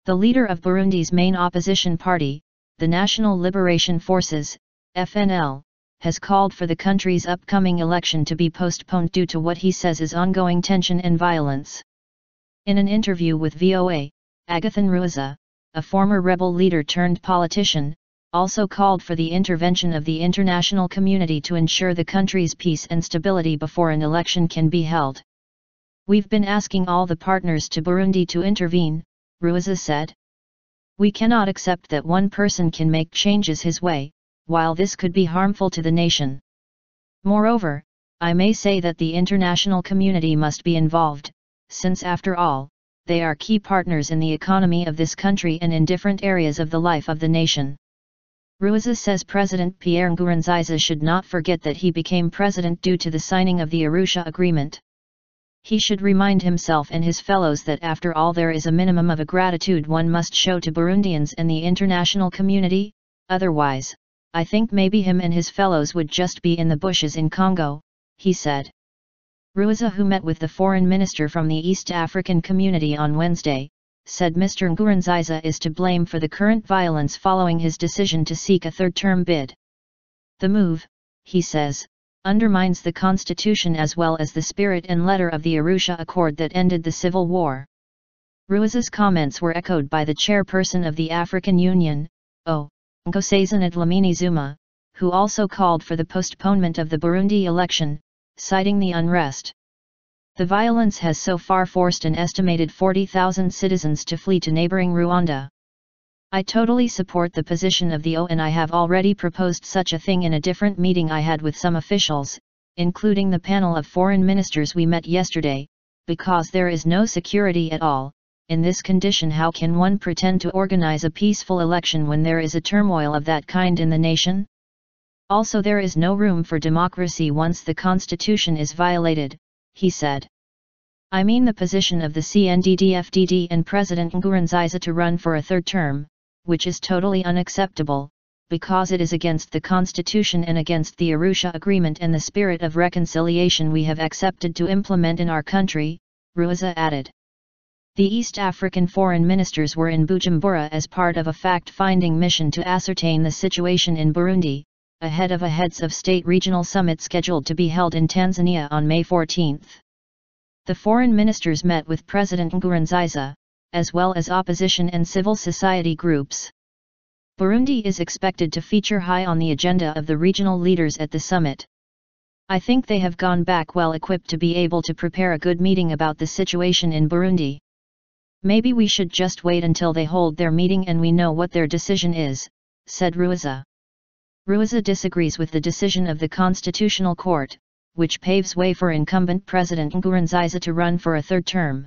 The leader of Burundi's main opposition party, the National Liberation Forces, FNL, has called for the country's upcoming election to be postponed due to what he says is ongoing tension and violence. In an interview with VOA, Agathon Rwasa, a former rebel leader turned politician, also called for the intervention of the international community to ensure the country's peace and stability before an election can be held. "We've been asking all the partners to Burundi to intervene," Rwasa said. "We cannot accept that one person can make changes his way, while this could be harmful to the nation. Moreover, I may say that the international community must be involved, since after all, they are key partners in the economy of this country and in different areas of the life of the nation." Rwasa says President Pierre Nkurunziza should not forget that he became president due to the signing of the Arusha agreement. He should remind himself and his fellows that after all there is a minimum of a gratitude one must show to Burundians and the international community, otherwise, I think maybe him and his fellows would just be in the bushes in Congo, he said. Rwasa, who met with the foreign minister from the East African community on Wednesday, said Mr. Nkurunziza is to blame for the current violence following his decision to seek a third-term bid. The move, he says, undermines the constitution as well as the spirit and letter of the Arusha Accord that ended the civil war. Rwasa's comments were echoed by the chairperson of the African Union, Nkosazana Dlamini Zuma, who also called for the postponement of the Burundi election, citing the unrest. "The violence has so far forced an estimated 40,000 citizens to flee to neighboring Rwanda. I totally support the position of the and I have already proposed such a thing in a different meeting I had with some officials, including the panel of foreign ministers we met yesterday, because there is no security at all. In this condition, how can one pretend to organize a peaceful election when there is a turmoil of that kind in the nation? Also, there is no room for democracy once the constitution is violated," he said. "I mean the position of the CNDD-FDD and President Nkurunziza to run for a third term, which is totally unacceptable, because it is against the constitution and against the Arusha Agreement and the spirit of reconciliation we have accepted to implement in our country," Rwasa added. The East African foreign ministers were in Bujumbura as part of a fact-finding mission to ascertain the situation in Burundi, ahead of a heads of state regional summit scheduled to be held in Tanzania on May 14. The foreign ministers met with President Nkurunziza, as well as opposition and civil society groups. Burundi is expected to feature high on the agenda of the regional leaders at the summit. "I think they have gone back well equipped to be able to prepare a good meeting about the situation in Burundi. Maybe we should just wait until they hold their meeting and we know what their decision is," said Rwasa. Rwasa disagrees with the decision of the Constitutional Court, which paves way for incumbent President Nkurunziza to run for a third term.